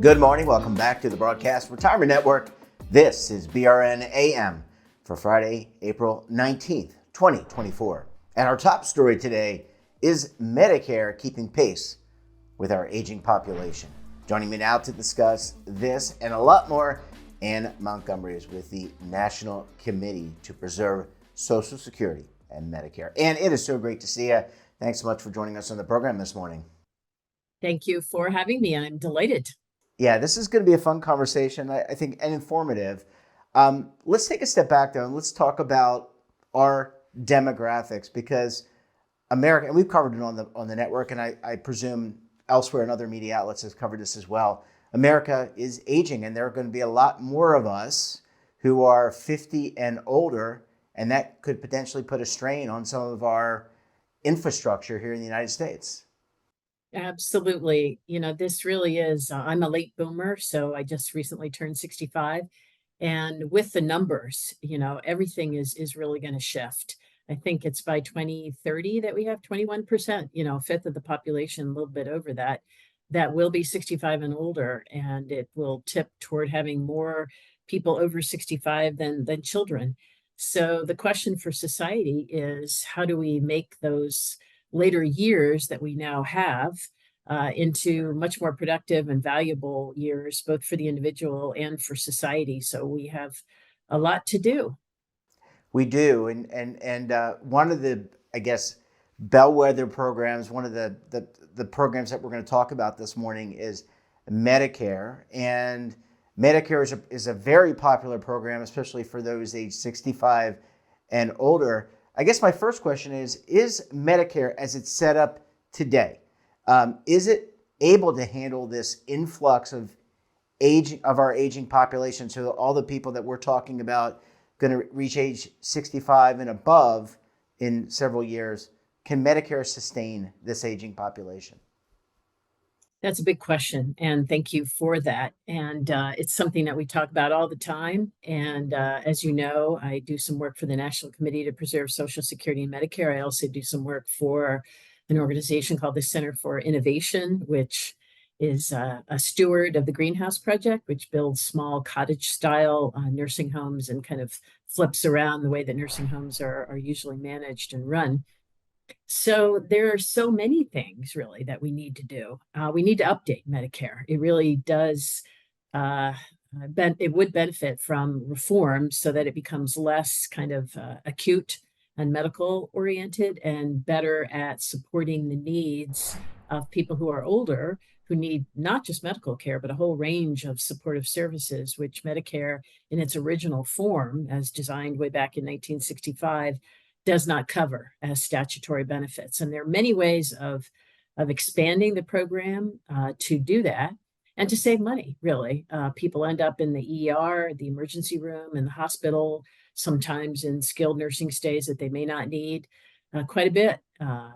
Good morning. Welcome back to the Broadcast Retirement Network. This is BRN AM for Friday, April 19th, 2024. And our top story today is Medicare keeping pace with our aging population. Joining me now to discuss this and a lot more, Ann Montgomery is with the National Committee to Preserve Social Security and Medicare. Ann, it is so great to see you. Thanks so much for joining us on the program this morning. Thank you for having me. I'm delighted. Yeah, this is going to be a fun conversation, I think, and informative. Let's take a step back, though, and let's talk about our demographics, because America, and we've covered it on the network, and I presume elsewhere in other media outlets has covered this as well. America is aging, and there are going to be a lot more of us who are 50 and older, and that could potentially put a strain on some of our infrastructure here in the United States. Absolutely. This really is, I'm a late boomer, so I just recently turned 65. And with the numbers, everything is really going to shift. I think it's by 2030 that we have 21%, a fifth of the population, a little bit over that will be 65 and older. And it will tip toward having more people over 65 than children. So the question for society is, how do we make those later years that we now have into much more productive and valuable years, both for the individual and for society? So we have a lot to do. We do, and one of the, I guess, bellwether programs, one of the programs that we're going to talk about this morning is Medicare, and Medicare is a very popular program, especially for those age 65 and older. I guess my first question is Medicare, as it's set up today, is it able to handle this influx of our aging population? So all the people that we're talking about going to reach age 65 and above in several years, can Medicare sustain this aging population? That's a big question, and thank you for that. And it's something that we talk about all the time. And as you know, I do some work for the National Committee to Preserve Social Security and Medicare. I also do some work for an organization called the Center for Innovation, which is a steward of the Greenhouse Project, which builds small cottage-style nursing homes and kind of flips around the way that nursing homes are usually managed and run. So there are so many things really that we need to do. We need to update Medicare. It really does. It would benefit from reform so that it becomes less kind of acute and medical oriented and better at supporting the needs of people who are older, who need not just medical care, but a whole range of supportive services, which Medicare in its original form, as designed way back in 1965, does not cover as statutory benefits. And there are many ways of expanding the program to do that and to save money, really. People end up in the ER, the emergency room, in the hospital, sometimes in skilled nursing stays that they may not need quite a bit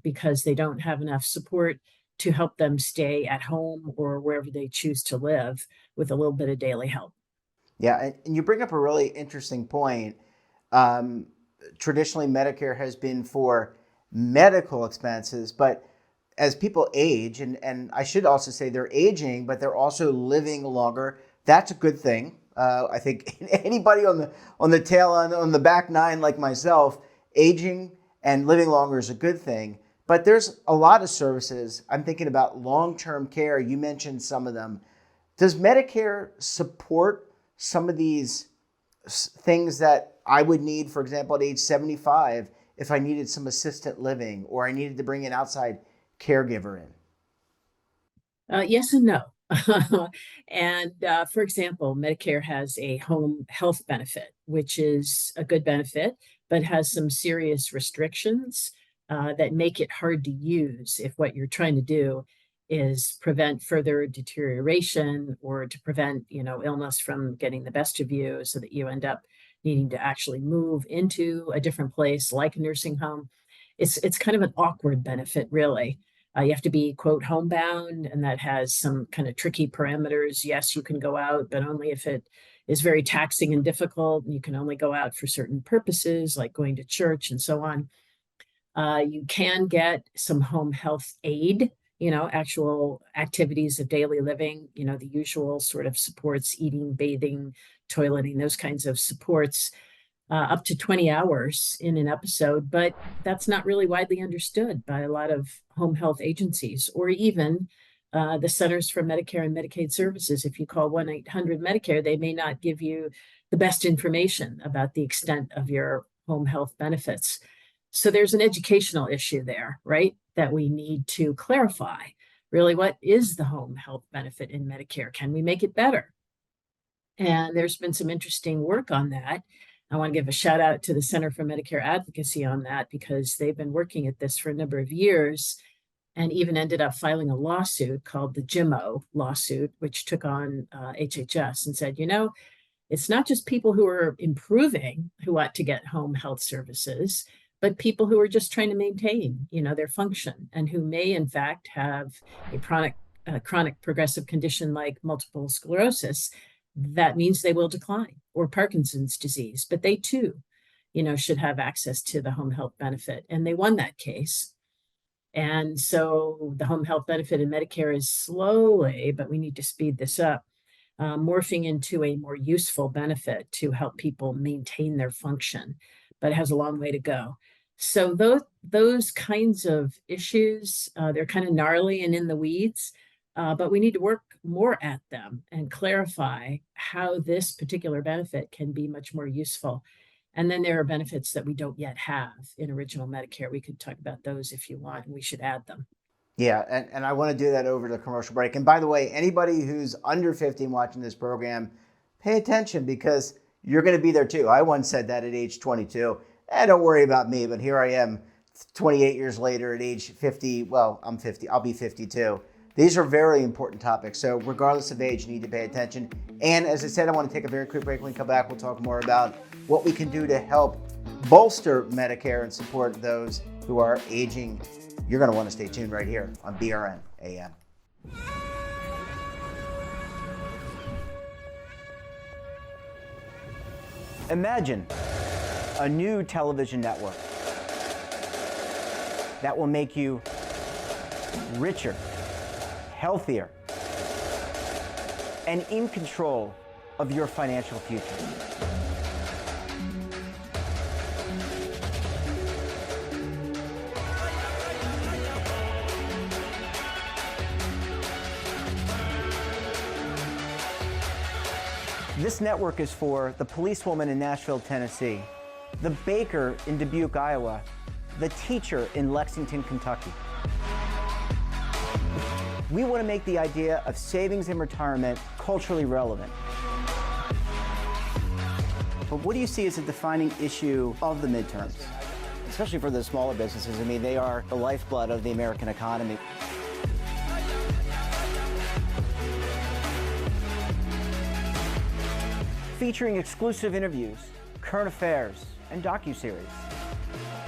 because they don't have enough support to help them stay at home or wherever they choose to live with a little bit of daily help. Yeah, and you bring up a really interesting point. Traditionally, Medicare has been for medical expenses, but as people age, and I should also say they're aging, but they're also living longer. That's a good thing. I think anybody on the tail end, on the back nine like myself, aging and living longer is a good thing. But there's a lot of services. I'm thinking about long-term care. You mentioned some of them. Does Medicare support some of these things that I would need, for example, at age 75, if I needed some assisted living or I needed to bring an outside caregiver in? Yes and no. And for example, Medicare has a home health benefit, which is a good benefit, but has some serious restrictions that make it hard to use if what you're trying to do is prevent further deterioration or to prevent, illness from getting the best of you so that you end up needing to actually move into a different place like a nursing home. It's kind of an awkward benefit, really. You have to be, quote, homebound, and that has some kind of tricky parameters. Yes, you can go out, but only if it is very taxing and difficult. You can only go out for certain purposes, like going to church and so on. You can get some home health aid, actual activities of daily living, the usual sort of supports, eating, bathing, toileting, those kinds of supports, up to 20 hours in an episode. But that's not really widely understood by a lot of home health agencies or even the Centers for Medicare and Medicaid Services. If you call 1-800-Medicare, they may not give you the best information about the extent of your home health benefits. So there's an educational issue there, right? That we need to clarify. Really, what is the home health benefit in Medicare? Can we make it better? And there's been some interesting work on that. I want to give a shout out to the Center for Medicare Advocacy on that because they've been working at this for a number of years and even ended up filing a lawsuit called the JIMO lawsuit, which took on HHS and said, it's not just people who are improving who ought to get home health services, but people who are just trying to maintain, their function and who may in fact have a chronic progressive condition like multiple sclerosis. That means they will decline, or Parkinson's disease, but they too, should have access to the home health benefit. And they won that case. And so the home health benefit in Medicare is slowly, but we need to speed this up, morphing into a more useful benefit to help people maintain their function, but it has a long way to go. So those kinds of issues, they're kind of gnarly and in the weeds, but we need to work more at them and clarify how this particular benefit can be much more useful. And then there are benefits that we don't yet have in original Medicare. We could talk about those if you want, and we should add them. Yeah, and I want to do that over the commercial break. And by the way, anybody who's under 50 watching this program, pay attention because you're going to be there too. I once said that at age 22. Don't worry about me, but here I am 28 years later at age 50. Well, I'm 50. I'll be 52. These are very important topics. So regardless of age, you need to pay attention. And as I said, I want to take a very quick break. When we come back, we'll talk more about what we can do to help bolster Medicare and support those who are aging. You're going to want to stay tuned right here on BRN AM. Imagine a new television network that will make you richer, healthier, and in control of your financial future. This network is for the policewoman in Nashville, Tennessee, the baker in Dubuque, Iowa, the teacher in Lexington, Kentucky. We want to make the idea of savings and retirement culturally relevant. But what do you see as a defining issue of the midterms? Especially for the smaller businesses. I mean, they are the lifeblood of the American economy. Featuring exclusive interviews, current affairs, and docuseries.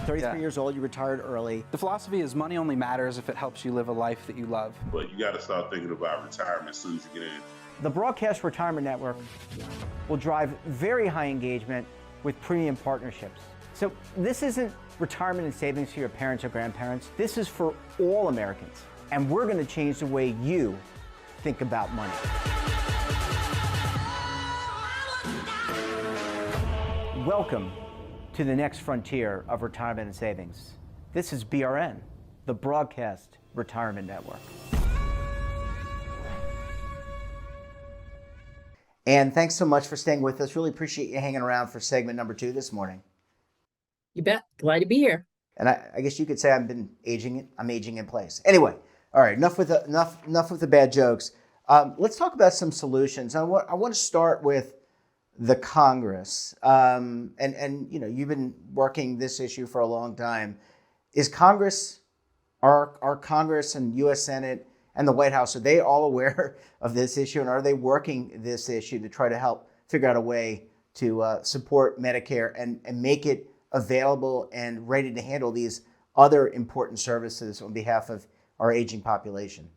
33 years old, you retired early. The philosophy is money only matters if it helps you live a life that you love. But you got to start thinking about retirement as soon as you get in. The Broadcast Retirement Network will drive very high engagement with premium partnerships. So this isn't retirement and savings for your parents or grandparents. This is for all Americans. And we're going to change the way you think about money. Welcome to the next frontier of retirement and savings. This is BRN, the Broadcast Retirement Network. And thanks so much for staying with us. Really appreciate you hanging around for segment number 2 this morning. You bet. Glad to be here. And I guess you could say I'm aging in place. Anyway, all right, enough with the bad jokes. Let's talk about some solutions. I want to start with the Congress, and you've been working this issue for a long time. Is Congress, our Congress and U.S. Senate and the White House, are they all aware of this issue, and are they working this issue to try to help figure out a way to support Medicare and make it available and ready to handle these other important services on behalf of our aging population?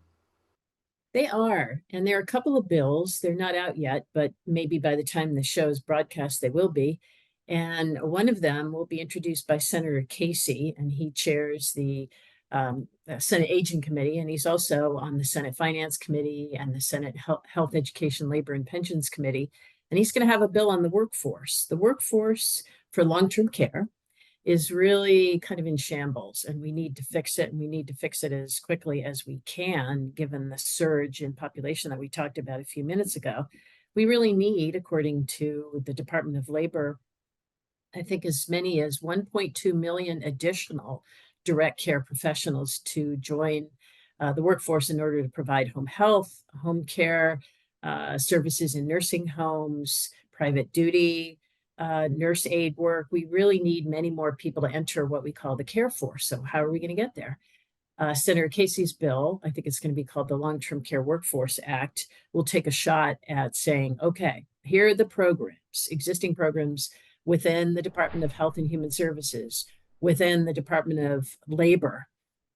They are. And there are a couple of bills. They're not out yet, but maybe by the time the show is broadcast, they will be. And one of them will be introduced by Senator Casey, and he chairs the Senate Aging Committee, and he's also on the Senate Finance Committee and the Senate Health, Education, Labor, and Pensions Committee. And he's going to have a bill on the workforce. The workforce for long-term care is really kind of in shambles, and we need to fix it, and we need to fix it as quickly as we can, given the surge in population that we talked about a few minutes ago. We really need, according to the Department of Labor, I think as many as 1.2 million additional direct care professionals to join the workforce in order to provide home health, home care, services in nursing homes, private duty, nurse aid work. We really need many more people to enter what we call the care force. So how are we going to get there? Senator Casey's bill, I think it's going to be called the Long-Term Care Workforce Act, will take a shot at saying, okay, here are the programs, existing programs within the Department of Health and Human Services, within the Department of Labor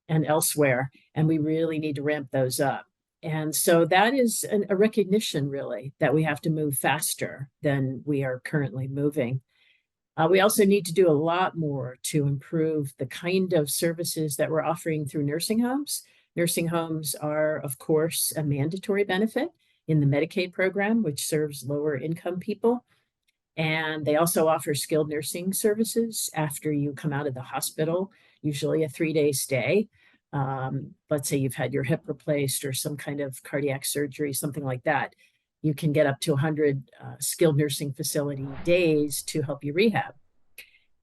and elsewhere, and we really need to ramp those up. And so that is a recognition, really, that we have to move faster than we are currently moving. We also need to do a lot more to improve the kind of services that we're offering through nursing homes. Nursing homes are, of course, a mandatory benefit in the Medicaid program, which serves lower income people. And they also offer skilled nursing services after you come out of the hospital, usually a 3-day stay. Let's say you've had your hip replaced or some kind of cardiac surgery, something like that. You can get up to 100 skilled nursing facility days to help you rehab.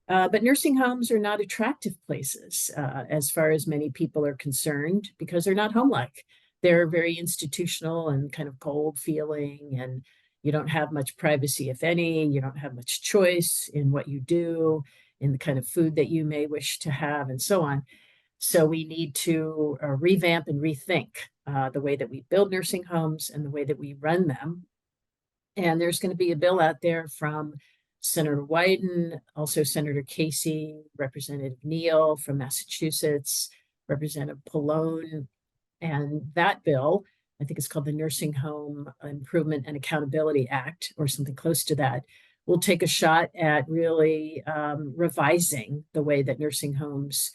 But nursing homes are not attractive places as far as many people are concerned because they're not home-like. They're very institutional and kind of cold feeling, and you don't have much privacy, if any. You don't have much choice in what you do, in the kind of food that you may wish to have, and so on. So we need to revamp and rethink the way that we build nursing homes and the way that we run them. And there's going to be a bill out there from Senator Wyden, also Senator Casey, Representative Neal from Massachusetts, Representative Pallone. And that bill, I think it's called the Nursing Home Improvement and Accountability Act, or something close to that, will take a shot at really revising the way that nursing homes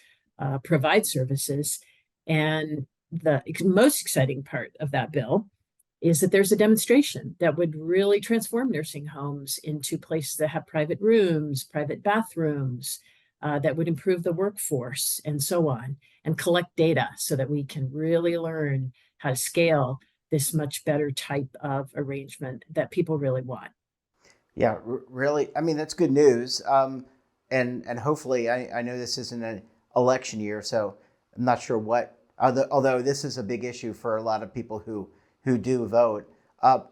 provide services. And the most exciting part of that bill is that there's a demonstration that would really transform nursing homes into places that have private rooms, private bathrooms, that would improve the workforce and so on, and collect data so that we can really learn how to scale this much better type of arrangement that people really want. Yeah, really. I mean, that's good news. And hopefully, I know this isn't an election year, so I'm not sure what, although this is a big issue for a lot of people who do vote.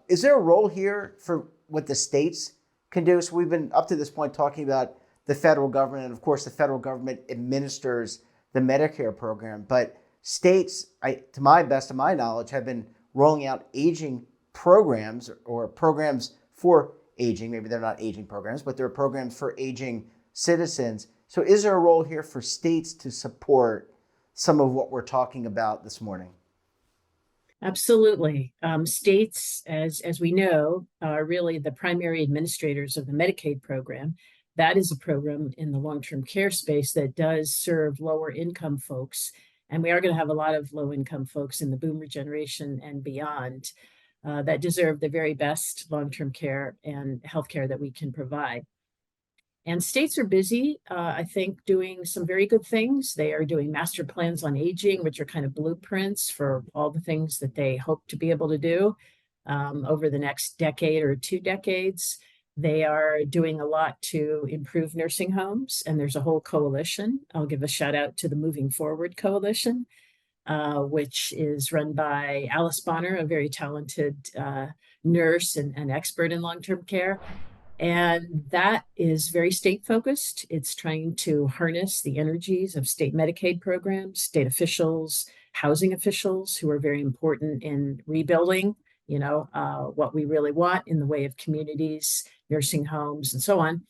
Is there a role here for what the states can do? So we've been up to this point talking about the federal government, and of course the federal government administers the Medicare program, but states, to my best of my knowledge, have been rolling out aging programs or programs for aging. Maybe they're not aging programs, but they're programs for aging citizens. So is there a role here for states to support some of what we're talking about this morning? Absolutely. States, as we know, are really the primary administrators of the Medicaid program. That is a program in the long-term care space that does serve lower income folks. And we are going to have a lot of low income folks in the boomer generation and beyond that deserve the very best long-term care and healthcare that we can provide. And states are busy, I think, doing some very good things. They are doing master plans on aging, which are kind of blueprints for all the things that they hope to be able to do over the next decade or 2 decades. They are doing a lot to improve nursing homes, and there's a whole coalition. I'll give a shout out to the Moving Forward Coalition, which is run by Alice Bonner, a very talented nurse and expert in long-term care. And that is very state focused. It's trying to harness the energies of state Medicaid programs, state officials, housing officials who are very important in rebuilding, what we really want in the way of communities, nursing homes, and so on,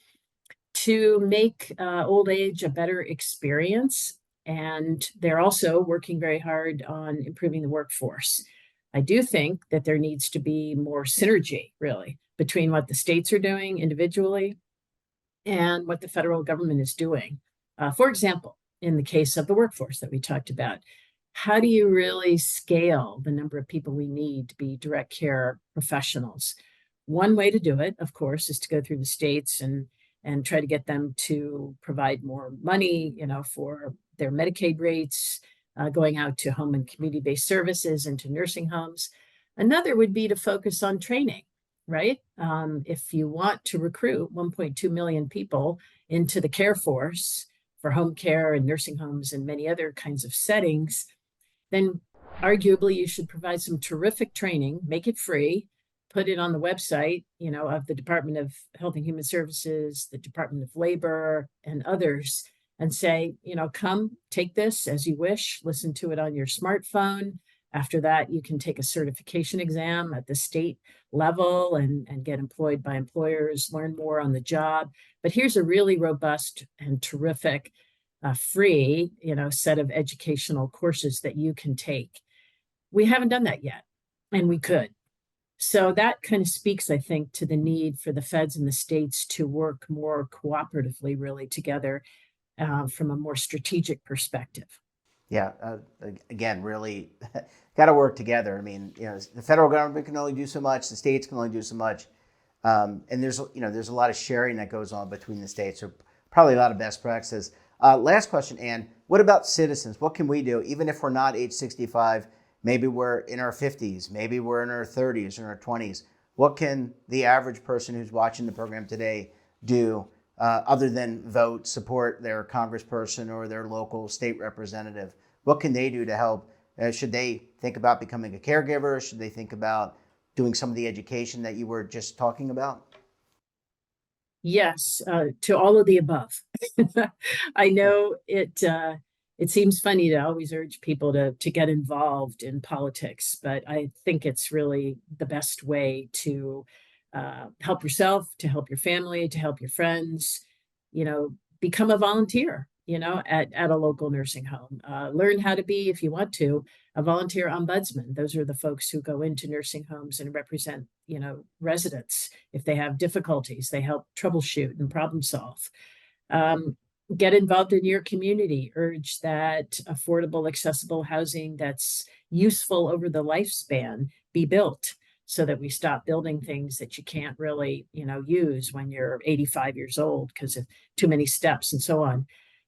to make old age a better experience. And they're also working very hard on improving the workforce. I do think that there needs to be more synergy, really, between what the states are doing individually and what the federal government is doing. For example, in the case of the workforce that we talked about. How do you really scale the number of people we need to be direct care professionals? One way to do it, of course, is to go through the states and try to get them to provide more money, for their Medicaid rates, going out to home and community-based services and to nursing homes. Another would be to focus on training, right? If you want to recruit 1.2 million people into the care force for home care and nursing homes and many other kinds of settings, then arguably you should provide some terrific training, make it free, put it on the website, of the Department of Health and Human Services, the Department of Labor, and others, and say, come take this as you wish, listen to it on your smartphone. After that, you can take a certification exam at the state level and get employed by employers, learn more on the job. But here's a really robust and terrific free, set of educational courses that you can take. We haven't done that yet, and we could. So that kind of speaks, I think, to the need for the feds and the states to work more cooperatively, really together from a more strategic perspective. Yeah, again, really got to work together. I mean, the federal government can only do so much, the states can only do so much, and there's a lot of sharing that goes on between the states. So probably a lot of best practices. Last question, Ann. What about citizens? What can we do, even if we're not age 65? Maybe we're in our 50s, maybe we're in our 30s or our 20s. What can the average person who's watching the program today do other than vote, support their congressperson or their local state representative? What can they do to help? Should they think about becoming a caregiver? Should they think about doing some of the education that you were just talking about? Yes, to all of the above. I know it seems funny to always urge people to get involved in politics, but I think it's really the best way to help yourself, to help your family, to help your friends, become a volunteer, at a local nursing home. Learn how to be, if you want to, a volunteer ombudsman. Those are the folks who go into nursing homes and represent, residents. If they have difficulties, they help troubleshoot and problem solve. Get involved in your community. Urge that affordable, accessible housing that's useful over the lifespan be built, so that we stop building things that you can't really, use when you're 85 years old because of too many steps and so on.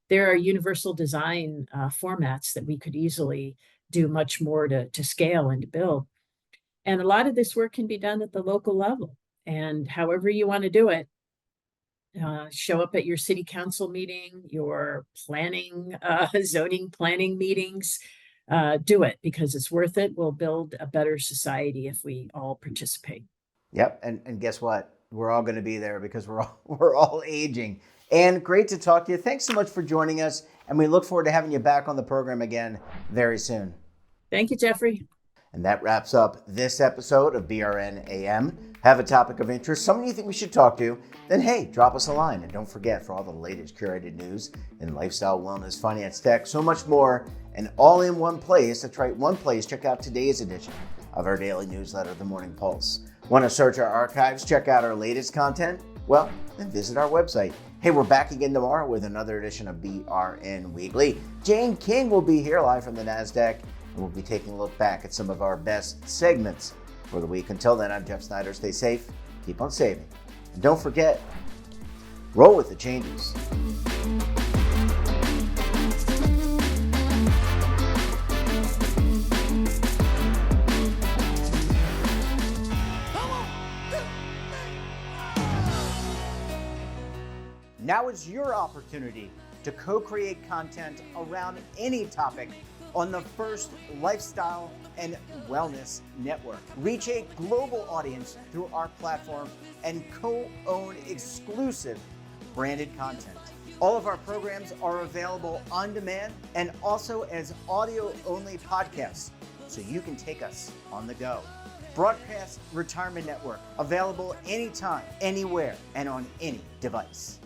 There are universal design formats that we could easily do much more to scale and to build. And a lot of this work can be done at the local level. And however you want to do it, show up at your city council meeting, your planning, zoning planning meetings. Do it because it's worth it. We'll build a better society if we all participate. Yep, and guess what? We're all going to be there because we're all aging. And great to talk to you. Thanks so much for joining us, and we look forward to having you back on the program again very soon. Thank you, Jeffrey. And that wraps up this episode of BRN AM. Have a topic of interest, someone you think we should talk to, then hey, drop us a line. And don't forget, for all the latest curated news in lifestyle, wellness, finance, tech, so much more, and all in one place. That's right, one place. Check out today's edition of our daily newsletter, The Morning Pulse. Want to search our archives, check out our latest content? Well, then visit our website. Hey, we're back again tomorrow with another edition of BRN Weekly. Jane King will be here live from the NASDAQ, and we'll be taking a look back at some of our best segments for the week. Until then, I'm Jeff Snyder. Stay safe, keep on saving, and don't forget, roll with the changes. Now is your opportunity to co-create content around any topic on the First Lifestyle and Wellness Network. Reach a global audience through our platform and co-own exclusive branded content. All of our programs are available on demand and also as audio-only podcasts, so you can take us on the go. Broadcast Retirement Network, available anytime, anywhere, and on any device.